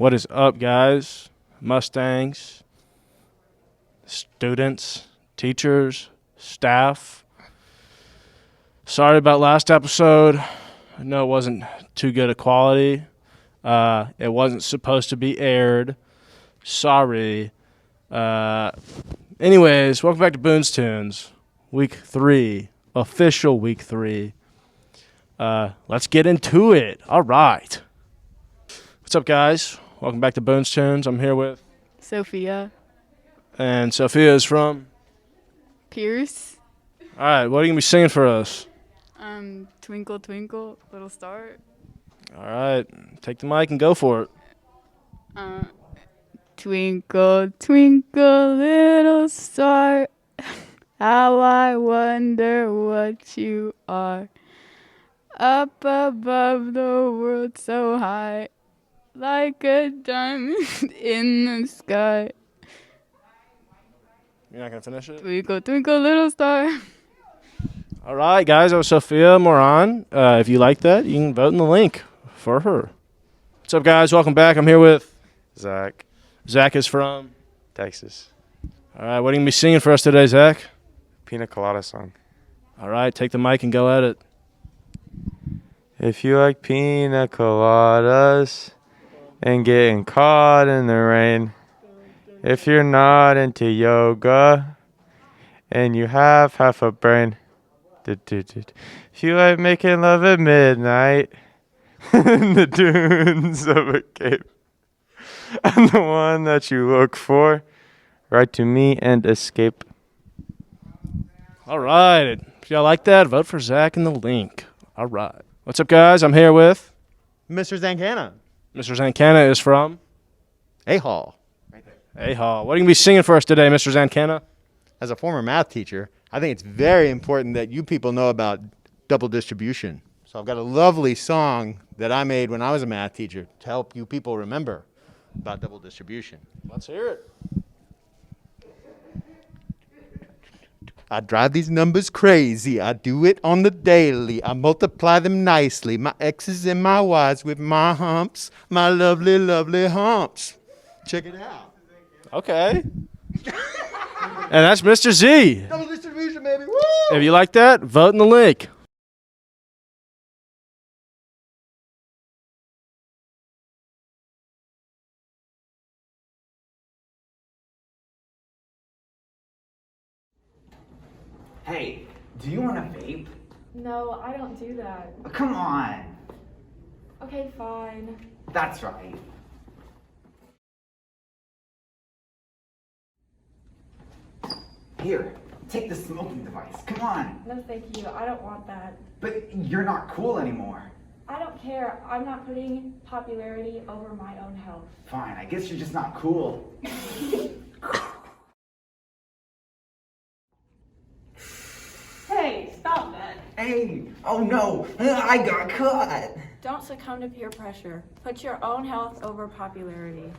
What is up, guys? Mustangs, students, teachers, staff. Sorry about last episode. I know it wasn't too good a quality. It wasn't supposed to be aired. Sorry. Anyways, welcome back to Boone's Tunes. Week 3. Official week 3. Let's get into it. All right. What's up, guys? Welcome back to Boone's Tunes. I'm here with Sophia. And Sophia is from Pierce. All right, what are you going to be singing for us? Twinkle, twinkle, little star. All right, take the mic and go for it. Twinkle, twinkle, little star. How I wonder what you are. Up above the world so high. Like a diamond in the sky. You're not going to finish it? Twinkle, twinkle, little star. All right, guys, that was Sophia Moran. If you like that, you can vote in the link for her. What's up, guys? Welcome back. I'm here with Zach, Zach is from Texas. All right, what are you going to be singing for us today, Zach? Pina Colada song. All right, take the mic and go at it. If you like pina coladas and getting caught in the rain, if you're not into yoga and you have half a brain, if you like making love at midnight in the dunes of a cave, I'm the one that you look for. Write to me and escape. All right, if y'all like that, vote for Zach in the link. All right. What's up, guys? I'm here with Mr. Zancana. Mr. Zancana is from A-Hall. A-Hall. What are you going to be singing for us today, Mr. Zancana? As a former math teacher, I think it's very important that you people know about double distribution. So I've got a lovely song that I made when I was a math teacher to help you people remember about double distribution. Let's hear it. I drive these numbers crazy. I do it on the daily. I multiply them nicely. My X's and my Y's with my humps. My lovely, lovely humps. Check it out. Okay. And that's Mr. Z. Double distribution, baby. Woo! If you like that, vote in the link. Hey, do you want a vape? No, I don't do that. Oh, come on. Okay, fine. That's right. Here, take the smoking device. Come on. No, thank you. I don't want that. But you're not cool anymore. I don't care. I'm not putting popularity over my own health. Fine, I guess you're just not cool. Hey, stop that. Hey, oh no, I got caught. Don't succumb to peer pressure. Put your own health over popularity.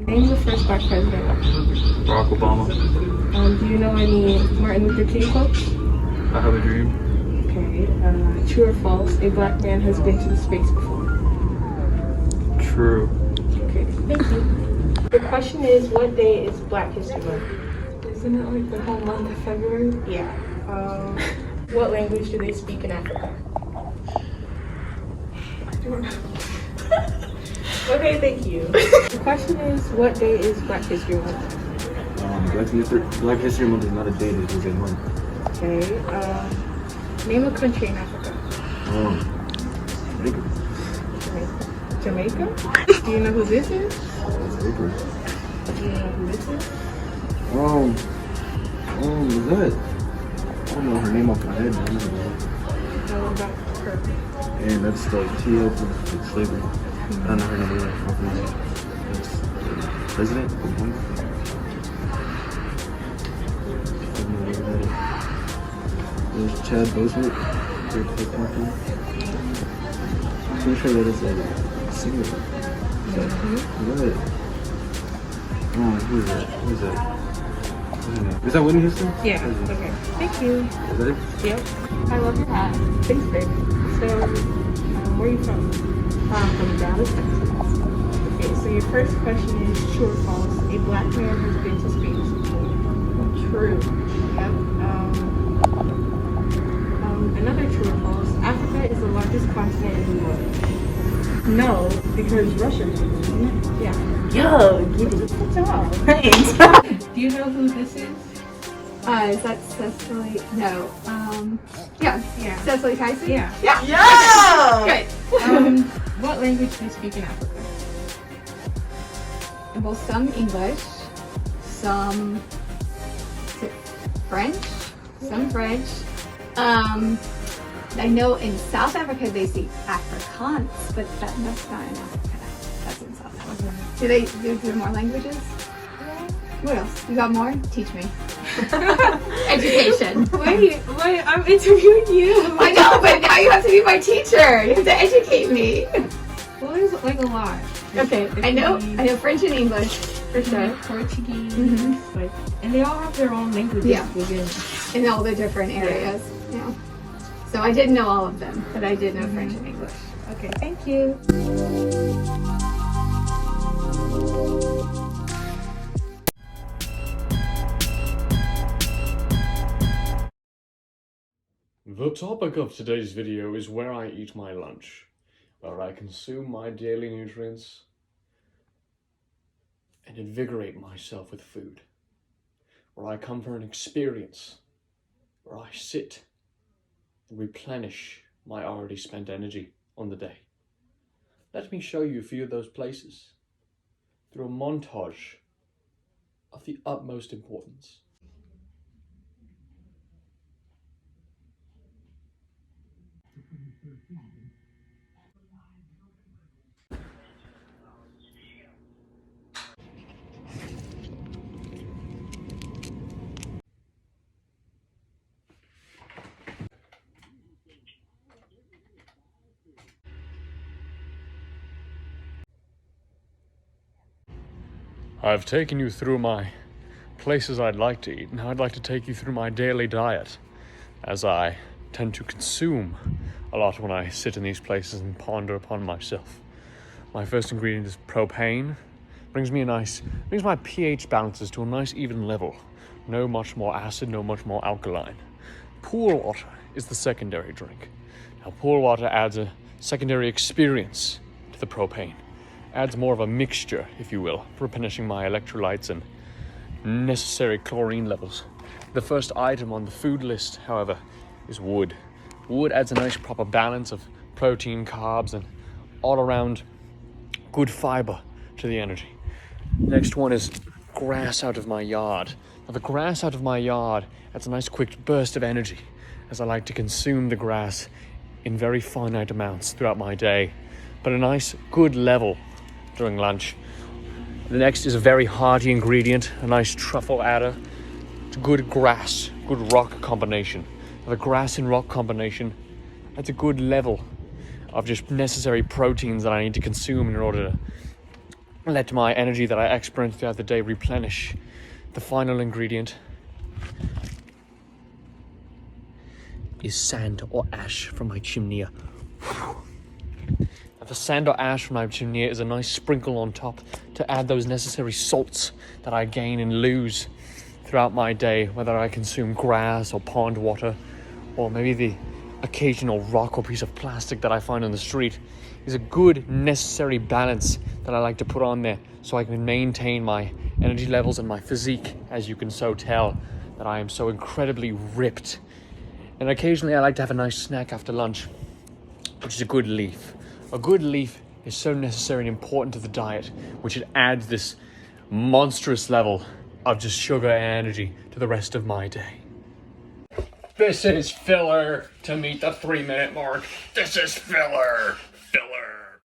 Name's the first black president. Barack Obama. Do you know any Martin Luther King quotes? I have a dream. Okay. True or false? A black man has been to the space before. True. Okay, thank you. The question is, what day is Black History Month? Isn't it like the whole month of February? Yeah. What language do they speak in Africa? I don't know. Okay, thank you. The question is, what day is Black History Month? Black History Month is not a date, it is a month. Okay, name a country in Africa. Jamaica? Do you know who this is? Do you know who this is? Is that? I don't know her name off my head. What about her? And that's the T.O. from slavery. I don't know her name either. That's President of Boone. There's Chad Bosewick. I'm pretty sure that is a singer. What? Oh, who is that? Who is that? Is that Whitney Houston? Yeah, okay. Thank you. Is that it? Yep. I love your hat. Thanks, babe. So, where are you from? From Dallas, Texas. Okay, so your first question is true or false. A black man has been to space before. True. Yep. Another true or false. Africa is the largest continent in the world. No, because Russia is, isn't it? Yeah. Yo, you did a good job. Thanks. Do you know who this is? Is that Cecily? No. Yeah. Cecily Tyson? Yeah. Good. What language do you speak in Africa? Well, some English, some French, some French. I know in South Africa they speak Afrikaans, but that's not in Africa. That's in South Africa. Do there more languages? What else? You got more? Teach me. Education. Wait, I'm interviewing you. I know, but now you have to be my teacher. You have to educate me. Well, there's like a lot. Okay, I know French and English for sure. Portuguese, Mm-hmm. like, and they all have their own languages within. In all the different areas. Yeah. So I didn't know all of them, but I did know French and English. Okay, thank you. The topic of today's video is where I eat my lunch, where I consume my daily nutrients and invigorate myself with food, where I come for an experience, where I sit and replenish my already spent energy on the day. Let me show you a few of those places through a montage of the utmost importance. I've taken you through my places I'd like to eat. Now I'd like to take you through my daily diet, as I tend to consume a lot when I sit in these places and ponder upon myself. My first ingredient is propane. Brings my pH balances to a nice even level. No much more acid, no much more alkaline. Pool water is the secondary drink. Now pool water adds a secondary experience to the propane. Adds more of a mixture, if you will, replenishing my electrolytes and necessary chlorine levels. The first item on the food list, however, is wood. Wood adds a nice proper balance of protein, carbs, and all around good fiber to the energy. Next one is grass out of my yard. Now the grass out of my yard adds a nice quick burst of energy, as I like to consume the grass in very finite amounts throughout my day, but a nice good level during lunch. The next is a very hearty ingredient, a nice truffle adder. It's good grass, good rock combination. The grass and rock combination, that's a good level of just necessary proteins that I need to consume in order to let my energy that I experience throughout the day replenish. The final ingredient is sand or ash from my chimney. The sand or ash from my chimney is a nice sprinkle on top to add those necessary salts that I gain and lose throughout my day, whether I consume grass or pond water, or maybe the occasional rock or piece of plastic that I find on the street, is a good necessary balance that I like to put on there so I can maintain my energy levels and my physique, as you can so tell that I am so incredibly ripped. And occasionally I like to have a nice snack after lunch, which is a good leaf. A good leaf is so necessary and important to the diet, which it adds this monstrous level of just sugar and energy to the rest of my day. This is filler to meet the 3-minute mark. This is filler. Filler.